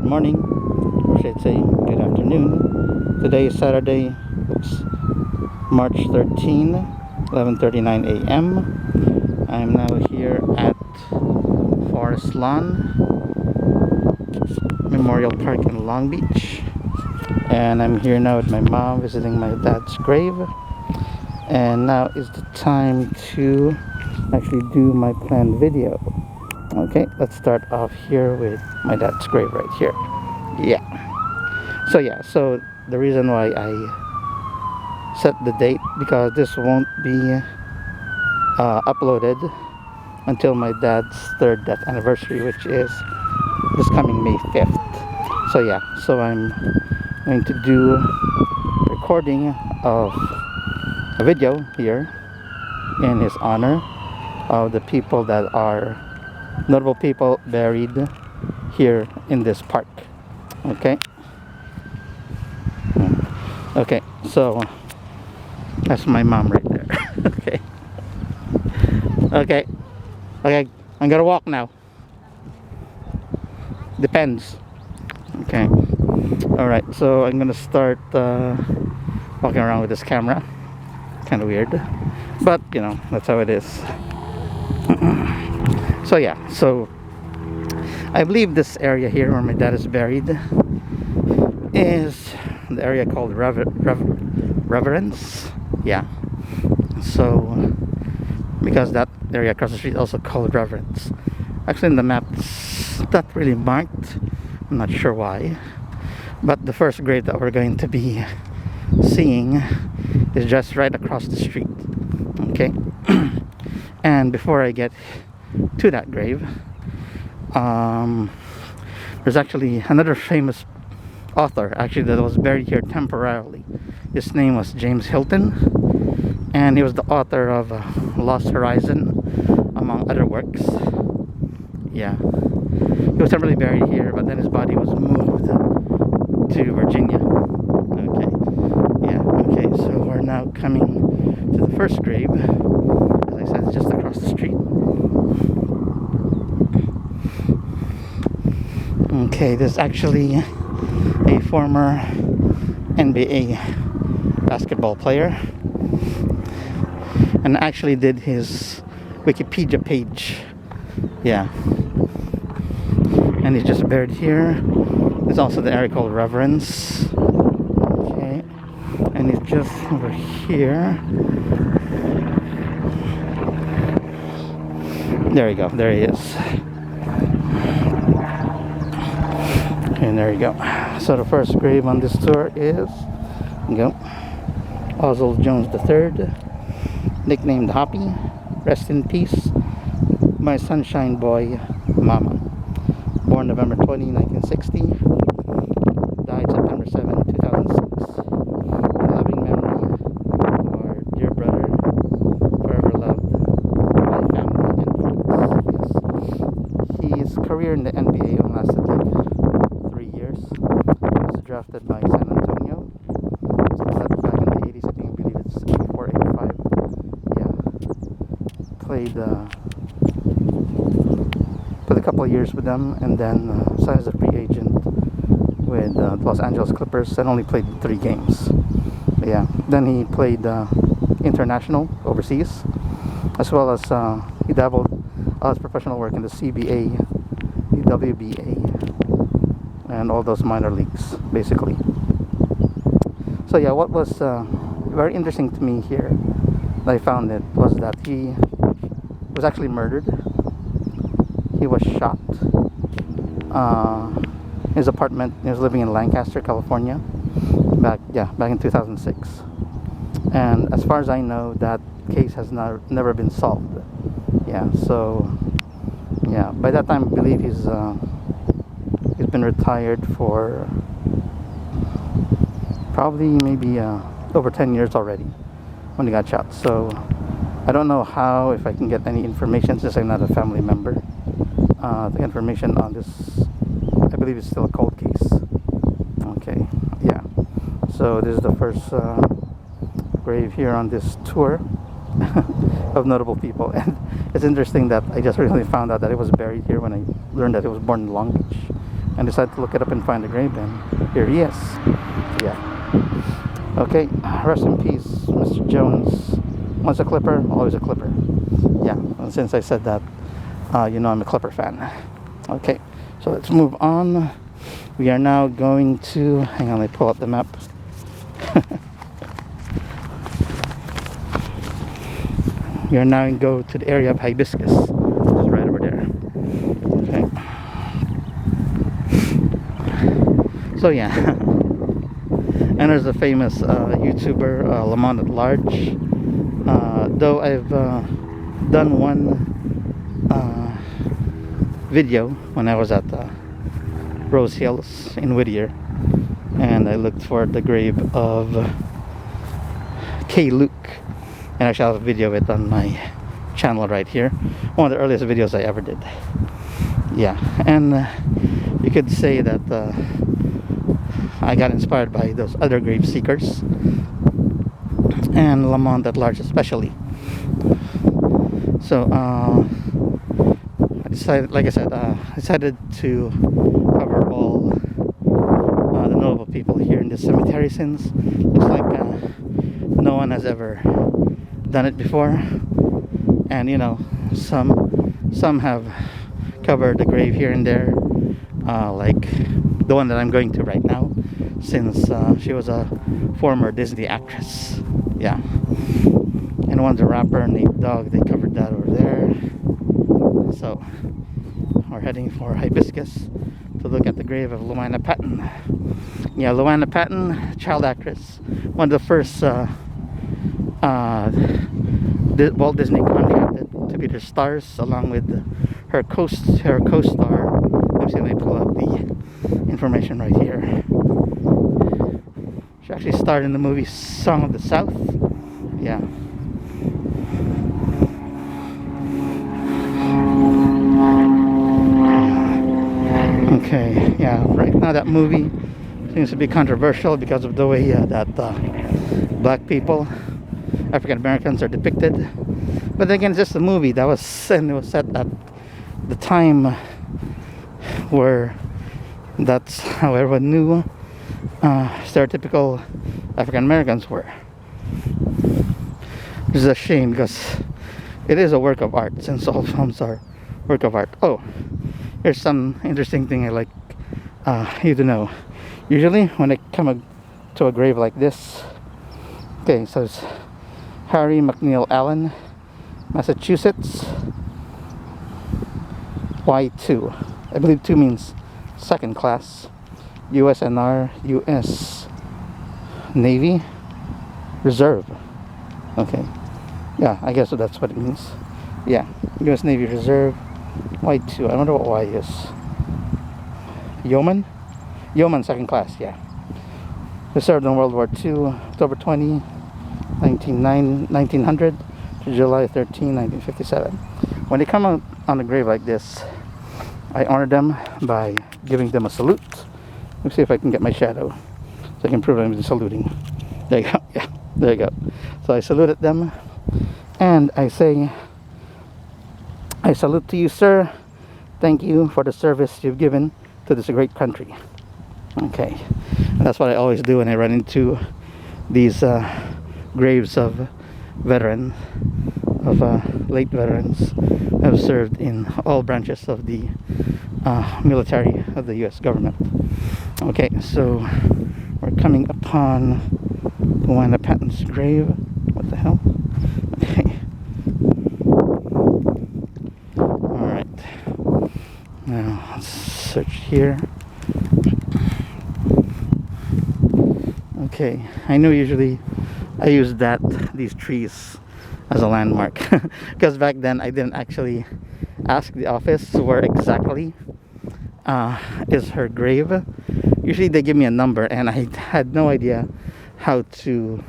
morning, or should I say good afternoon. Today is Saturday, March 13, 11:39 a.m. I'm now here at Forest Lawn Memorial Park in Long Beach, and I'm here now with my mom visiting my dad's grave. And now is the time to actually do my planned video. Okay, let's start off here with my dad's grave right here. So the reason why I set the date, because this won't be uploaded until my dad's third death anniversary, which is this coming May 5th. So I'm going to do recording of a video here in his honor of the people that are notable people buried here in this park. Okay, so that's my mom right there. Okay, I'm gonna walk now. Depends. Okay, all right, so I'm gonna start walking around with this camera. Kind of weird, but you know, that's how it is. So I believe this area here where my dad is buried is the area called Reverence. So because that area across the street is also called Reverence. Actually in the map it's not really marked. I'm not sure why, but the first grave that we're going to be seeing is just right across the street. Okay. And before I get to that grave, there's actually another famous author actually that was buried here temporarily. His name was James Hilton, and he was the author of Lost Horizon, among other works. He was temporarily buried here, but then his body was moved to Virginia. Okay, so we're now coming to the first grave. As I said, it's just across the street. Okay, this is actually a former NBA basketball player, and actually did his Wikipedia page. And he's just buried here. There's also the area called Reverence. Okay, and he's just over here. There you go, there he is. And there you go. So the first grave on this tour is Ozell Jones III, nicknamed Hoppy. Rest in peace, my sunshine boy, Mama. Born November 20, 1960. Died September 7, 2006. In loving memory of our dear brother, forever loved by family and friends. His career in the NBA lasted like 3 years. He was drafted by San Antonio. So that's back in the 80s, I believe it's 84, 85. Played a couple of years with them, and then signed as a free agent with the Los Angeles Clippers, and only played 3 games. Then he played international overseas, as well as he dabbled his professional work in the CBA, the WBA, and all those minor leagues, basically. So what was very interesting to me here, I found it, was that he was actually murdered. He was shot. His apartment. He was living in Lancaster, California, back in 2006. And as far as I know, that case has never been solved. By that time, I believe he's been retired for probably maybe over 10 years already when he got shot. So I don't know if I can get any information, since I'm not a family member. The information on this, I believe it's still a cold case. Okay, so this is the first grave here on this tour of notable people. And it's interesting that I just recently found out that it was buried here when I learned that it was born in Long Beach. and decided to look it up and find the grave, and here he is. Yeah. Okay, rest in peace, Mr. Jones. Once a Clipper, always a Clipper. Yeah, and since I said that, you know I'm a Clipper fan. Okay, so let's move on. We are now going to, hang on, let me pull up the map. We are now going to go to the area of Hibiscus, which is right over there. Okay. So yeah, and there's a famous YouTuber, Lamont at Large. Though I've done one video when I was at Rose Hills in Whittier, and I looked for the grave of K. Luke, and I shall have a video of it on my channel right here. One of the earliest videos I ever did. Yeah, and you could say that I got inspired by those other grave seekers, and Lamont at Large especially. So I decided, like I said, decided to cover all the notable people here in this cemetery, since looks like no one has ever done it before, and you know, some have covered the grave here and there, like the one that I'm going to right now, since she was a former Disney actress. Yeah, and one's a rapper named Dog. They covered that over there. So we're heading for Hibiscus to look at the grave of Luana Patton. Yeah, Luana Patton, child actress, one of the first Walt Disney contracted to be their stars, along with her co-star. Let me see, let me pull up the information right here. She actually starred in the movie Song of the South. Yeah. Okay, yeah, right now that movie seems to be controversial because of the way that black people, African Americans, are depicted. But then again, it's just a movie that was, and it was set at the time where that's how everyone knew stereotypical African Americans were. Which is a shame, because it is a work of art, since all films are work of art. Oh, here's some interesting thing I like you to know. Usually when I come to a grave like this, okay, so it's Harry McNeil Allen, Massachusetts, Y2. I believe 2 means second class. USNR, US Navy Reserve. Okay, yeah, I guess that's what it means. Yeah, US Navy Reserve, Y2. I wonder what Y is. Yeoman? Yeoman, second class, yeah. He served in World War II, October 20, 1900 to July 13, 1957. When they come out on a grave like this, I honor them by giving them a salute. Let me see if I can get my shadow so I can prove I'm saluting. There you go. Yeah, there you go. So I saluted them, and I say, I salute to you, sir. Thank you for the service you've given to this great country. Okay, and that's what I always do when I run into these graves of veterans, of late veterans who have served in all branches of the military of the U.S. government. Okay, so we're coming upon Luana Patton's grave. What the hell? Okay. Alright. Now, let's search here. Okay, I know usually I use these trees as a landmark, because back then I didn't actually ask the office where exactly is her grave. Usually they give me a number, and I had no idea how to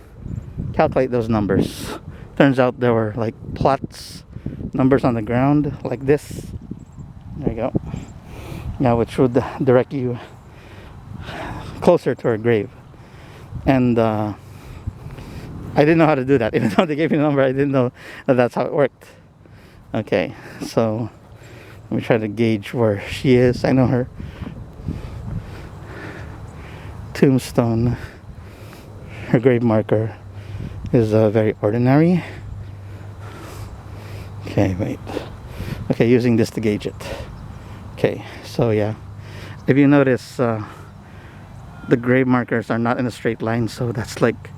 calculate those numbers. Turns out there were like plots, numbers on the ground like this. There you go. Yeah, which would direct you closer to her grave. And I didn't know how to do that. Even though they gave me a number, I didn't know that that's how it worked. Okay, so let me try to gauge where she is. I know her tombstone, her grave marker, is very ordinary. Okay, wait. Okay, using this to gauge it. Okay, so yeah, if you notice, the grave markers are not in a straight line, so that's like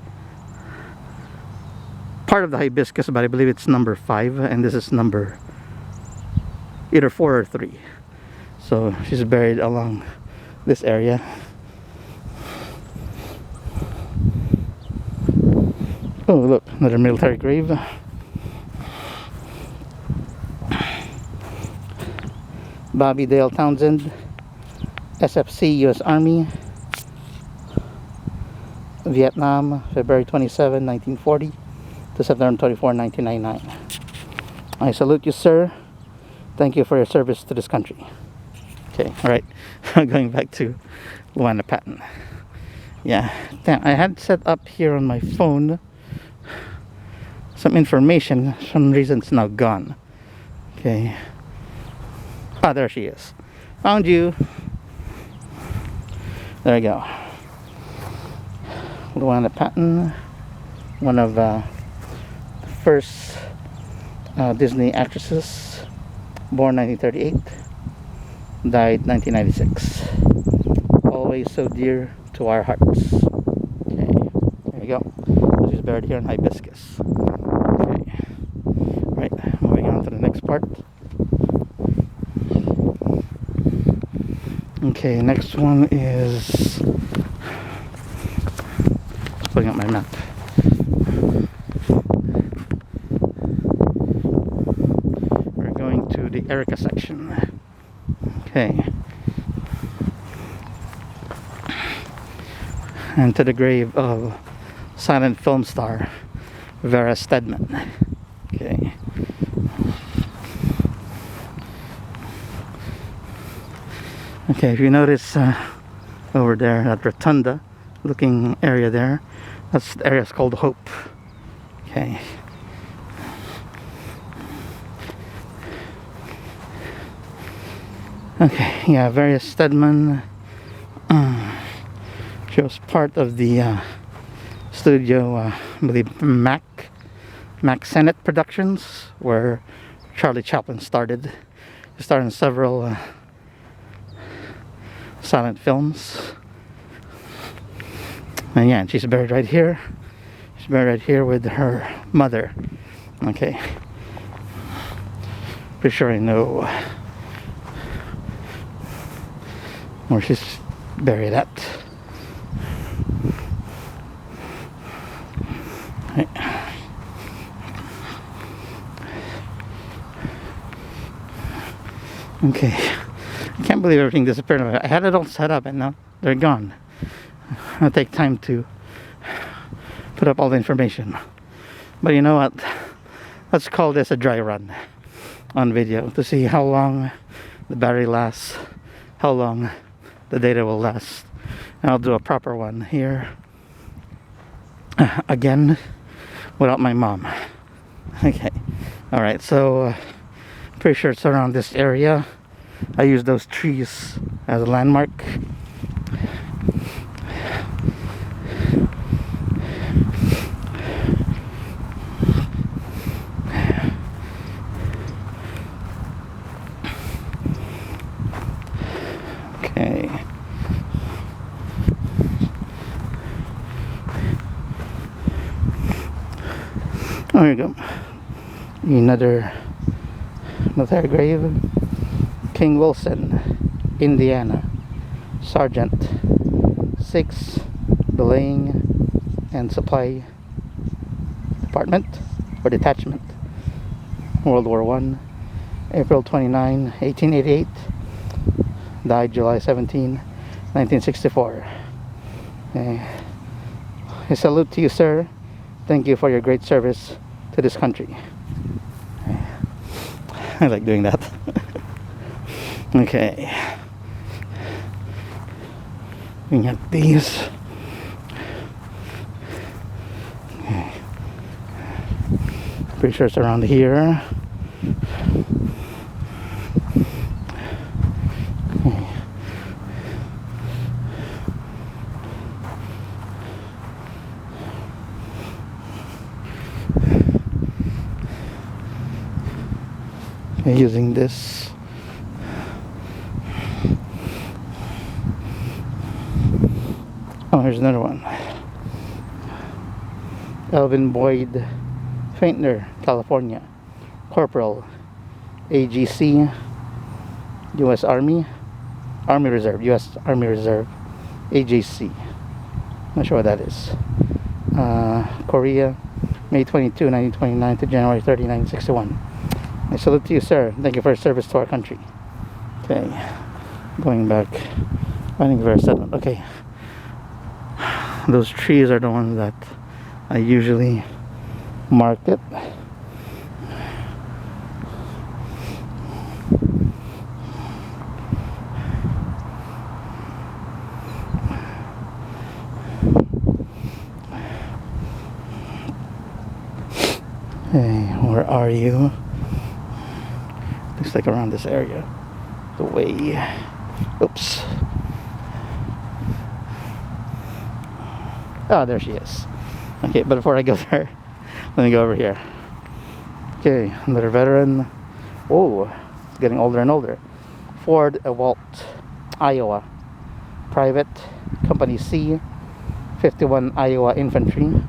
part of the hibiscus, but I believe it's number 5, and this is number either 4 or 3. So she's buried along this area. Oh, look, another military grave. Bobby Dale Townsend, SFC, U.S. Army, Vietnam, February 27, 1940 to September 24, 1999. I salute you, sir. Thank you for your service to this country. Okay, alright. Going back to Luana Patton. Yeah, damn, I had set up here on my phone some information. For some reason it's now gone. Okay. Ah, there she is. Found you. There you go. Luana Patton, one of the first Disney actresses, born 1938, died 1996. Always so dear to our hearts. Okay, there you go. She's buried here in Hibiscus. Okay, right, moving on to the next part. Okay, next one is, pulling up my map. We're going to the Erica section. Okay. And to the grave of silent film star Vera Stedman. Okay. Okay, if you notice over there, that rotunda looking area there, that's the area is called Hope. Okay. Okay, yeah, Vera Stedman. She was part of the studio, I believe Mac Sennett Productions, where Charlie Chaplin started. He starred in several silent films. And yeah, and she's buried right here. She's buried right here with her mother. Okay. Pretty sure I know where she's buried at. Okay, I can't believe everything disappeared. I had it all set up and now they're gone. It'll take time to put up all the information. But you know what? Let's call this a dry run on video to see how long the battery lasts, how long the data will last. And I'll do a proper one here again without my mom. Okay, alright, so pretty sure it's around this area. I use those trees as a landmark. Okay. There you go. Another grave. King Wilson, Indiana, Sergeant, 6th Belaying and Supply Department or Detachment, World War I, April 29, 1888, died July 17, 1964. I salute to you, sir. Thank you for your great service to this country. I like doing that. Okay. We got these. Okay. Pretty sure it's around here. Okay. using this. Oh, here's another one. Elvin Boyd Faintner, California. Corporal, AGC, U.S. Army Reserve, U.S. Army Reserve, AJC. Not sure what that is. Korea, May 22, 1929 to January 30, 1961. I salute to you, sir. Thank you for your service to our country. Okay, going back, finding very settlement. Okay, those trees are the ones that I usually market. Hey, where are you? Looks like around this area. The way. Oops. Oh, there she is. Okay, but before I go there, let me go over here. Okay, another veteran. Oh, it's getting older and older. Ford Ewalt, Iowa. Private, Company C, 51 Iowa Infantry,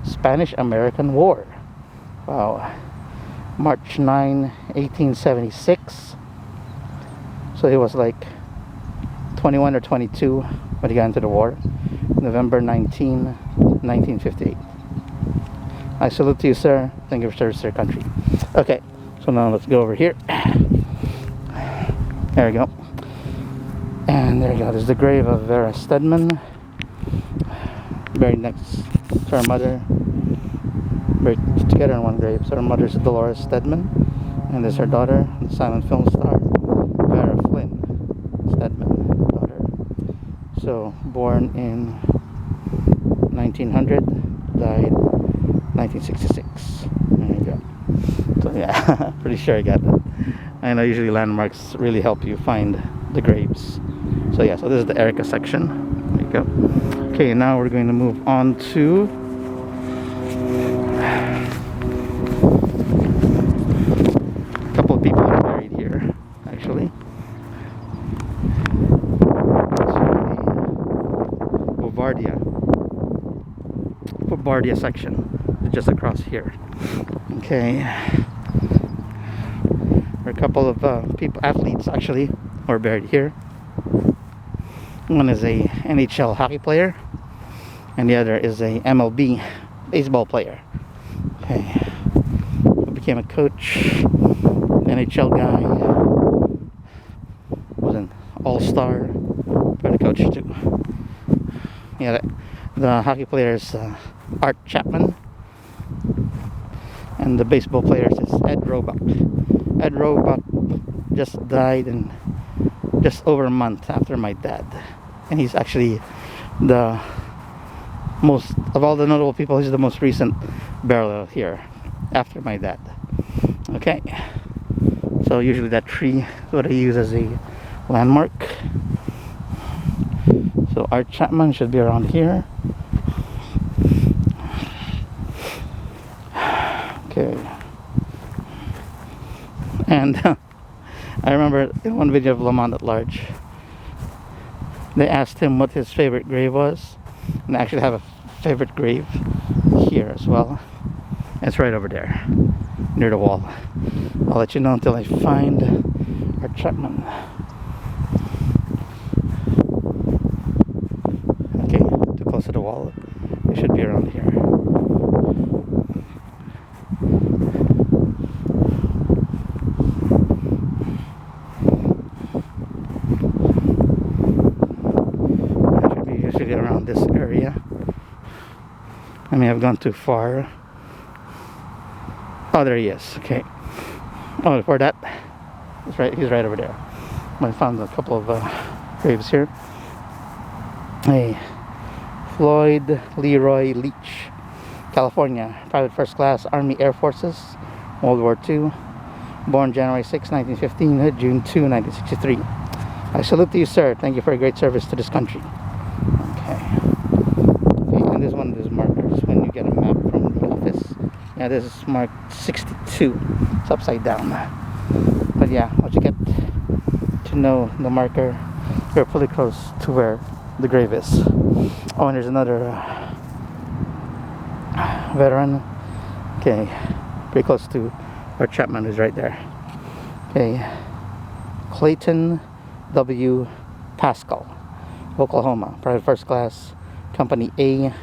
Spanish-American War. Wow. March 9, 1876. So he was like 21 or 22 when he got into the war. November 19, 1958. I salute to you, sir. Thank you for service to your country. Okay, so now let's go over here. There we go. And there you go. There's the grave of Vera Stedman, buried next to her mother. Buried together in one grave. So her mother's Dolores Stedman, and there's her daughter, the silent film star, Vera Flynn Stedman, daughter. So born in 1900, died 1966. There you go. So yeah, pretty sure I got that. I know usually landmarks really help you find the graves. So yeah, so this is the Erica section. There you go. Okay, now we're going to move on to a couple of people are buried here, actually. Bovardia section, just across here. Okay, there are a couple of people, athletes actually, who are buried here. One is a NHL hockey player, and the other is a MLB baseball player. Okay, who became a coach, NHL guy, was an all-star, but a coach too. Yeah, the hockey player is Art Chapman, and the baseball player is Ed Roebuck. Ed Roebuck just died in just over a month after my dad, and he's actually the most of all the notable people. He's the most recent burial here after my dad. Okay, so usually that tree is what I use as a landmark. So Art Chapman should be around here. Okay, and I remember in one video of Lamont at Large, they asked him what his favorite grave was, and I actually have a favorite grave here as well. It's right over there near the wall. I'll let you know until I find Art Chapman. Okay, too close to the wall. It should be around here. Around this area. I may have gone too far. Oh, there he is. Okay. Oh, before that, he's right over there. I found a couple of graves here. Hey, Floyd Leroy Leach, California, private first class, Army Air Forces, World War II, born January 6, 1915, June 2, 1963. I salute to you, sir. Thank you for your great service to this country. And this one is markers when you get a map from the office. Yeah, this is marked 62. It's upside down. yeah, once you get to know the marker, you're pretty close to where the grave is. Oh, and there's another veteran. Okay, pretty close to where Chapman is right there. Okay, Clayton W. Pascal, Oklahoma, private first class, Company A,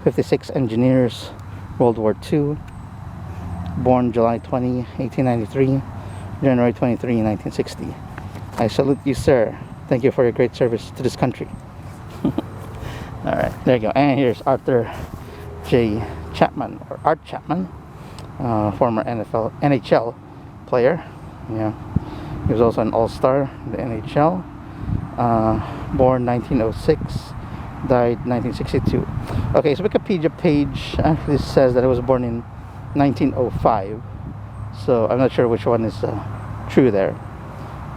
56 engineers, World War II, born July 20, 1893, January 23, 1960. I salute you, sir. Thank you for your great service to this country. Alright, there you go. And here's Arthur J. Chapman, or Art Chapman, former NHL player. Yeah, he was also an all-star in the NHL. Born 1906, died 1962. Okay, so Wikipedia page actually says that he was born in 1905. So I'm not sure which one is true there.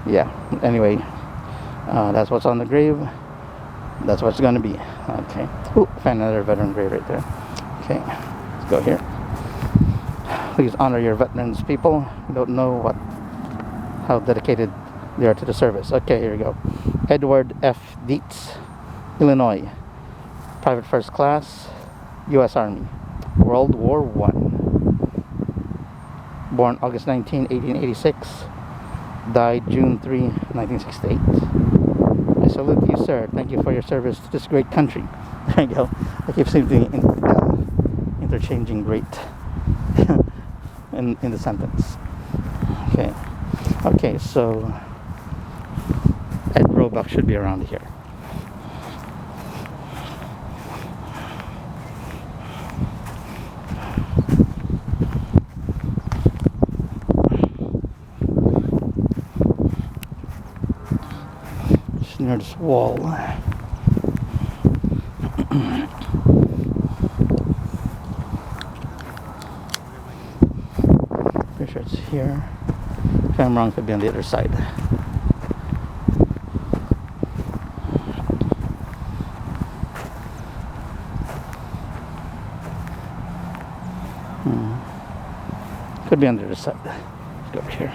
Yeah, anyway, that's what's on the grave. That's what's going to be. Okay. Ooh, found another veteran grave right there. Okay, let's go here. Please honor your veterans, people. You don't know how dedicated they are to the service. Okay, here we go. Edward F. Dietz, Illinois, private first class, U.S. Army, World War I. Born August 19, 1886, died June 3, 1968. I salute you, sir. Thank you for your service to this great country. There you go. I keep simply interchanging great in the sentence. Okay. Okay, so Ed Roebuck should be around here. Just near this wall. Pretty sure it's here. If I'm wrong, it could be on the other side. Could be on the other side. Let's go over here.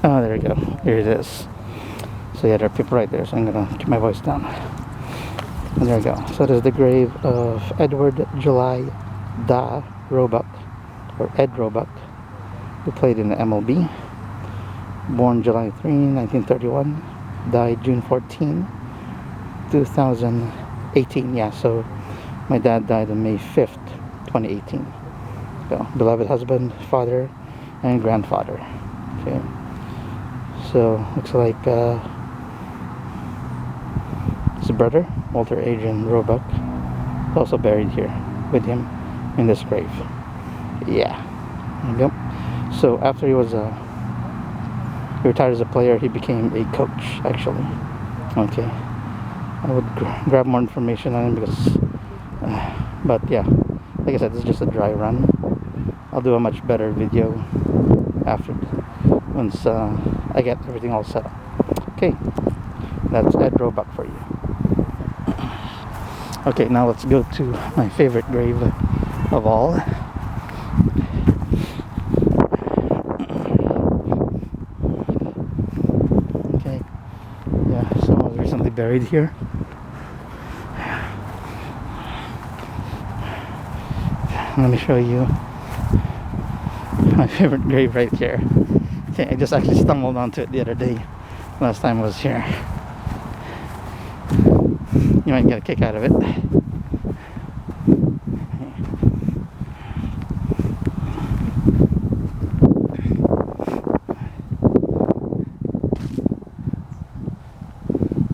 Oh, there we go. Here it is. So yeah, there are people right there, so I'm gonna keep my voice down. And there we go. So there's the grave of Edward July Da Roebuck, or Ed Roebuck, who played in the MLB. Born July 3, 1931, died June 14, 2018. Yeah, so my dad died on May 5th, 2018. So, beloved husband, father, and grandfather. Okay. So, looks like his brother, Walter Adrian Roebuck, is also buried here with him in this grave. Yeah. There you go. So, after he retired as a player, he became a coach, actually. Okay. I would grab more information on him because, but yeah, like I said, this is just a dry run. I'll do a much better video after, once I get everything all set up. Okay, that's Ed Roebuck for you. Okay, now let's go to my favorite grave of all. Okay, yeah, someone was recently buried here. Let me show you my favorite grave right here. Okay, I just actually stumbled onto it the other day. Last time I was here. You might get a kick out of it.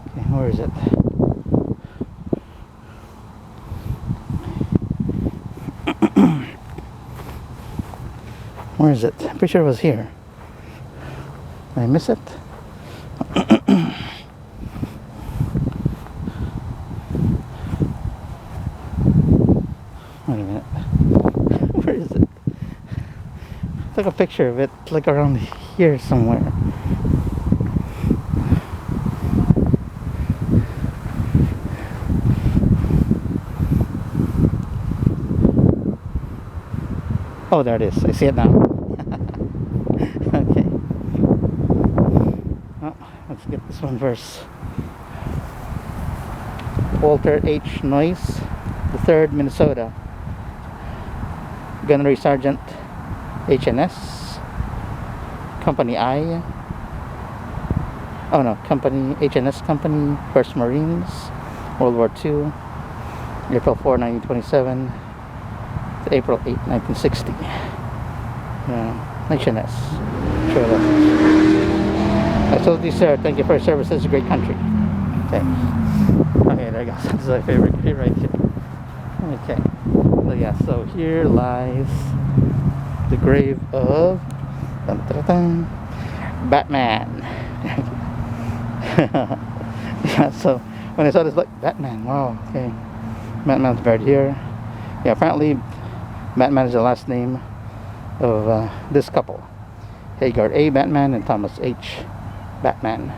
Okay, where is it? Where is it? I'm pretty sure it was here. Did I miss it? Wait a minute. Where is it? I took a picture of it, like around here somewhere. Oh, there it is. I see it now. Okay. Oh, let's get this one first. Walter H. Noyce, the 3rd, Minnesota. Gunnery Sergeant, HNS. Company I. Oh no, Company HNS Company, 1st Marines, World War II. April 4, 1927 to April 8, 1960. HNS. Sure enough. I told you, sir, thank you for your service. This is a great country. Okay. Okay, there you go. This is my favorite grave right here. Okay. So yeah, so here lies the grave of dun, dun, dun, Batman. Yeah, so when I saw this, like, Batman, wow, okay. Batman's buried here. Yeah, apparently Batman is the last name of this couple, Haggard A. Batman and Thomas H. Batman.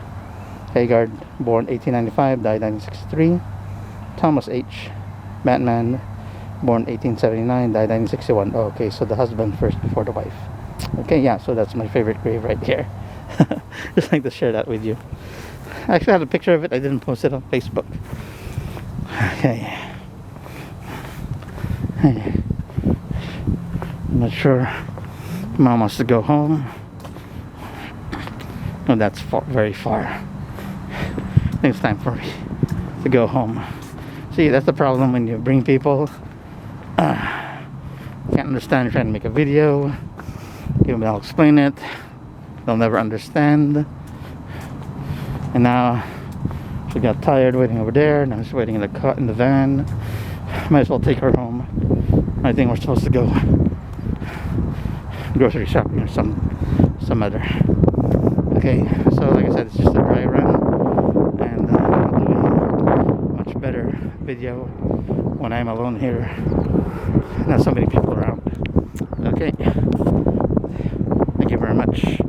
Haggard, born 1895, died 1963. Thomas H. Batman, born 1879, died 1961. Oh, okay, so the husband first before the wife. Okay, yeah, so that's my favorite grave right here. Just like to share that with you. I actually had a picture of it. I didn't post it on Facebook. Okay. I'm not sure. Mom wants to go home. Oh, that's far, very far. I think it's time for me to go home. See, that's the problem when you bring people. Can't understand. You're trying to make a video. Give them, I'll explain it. They'll never understand. And now she got tired waiting over there. Now she's waiting in the car, in the van. Might as well take her home. I think we're supposed to go grocery shopping or some other. Okay, so like I said, it's just a dry run, and I'll do a much better video when I'm alone here. Not so many people around. Okay, thank you very much.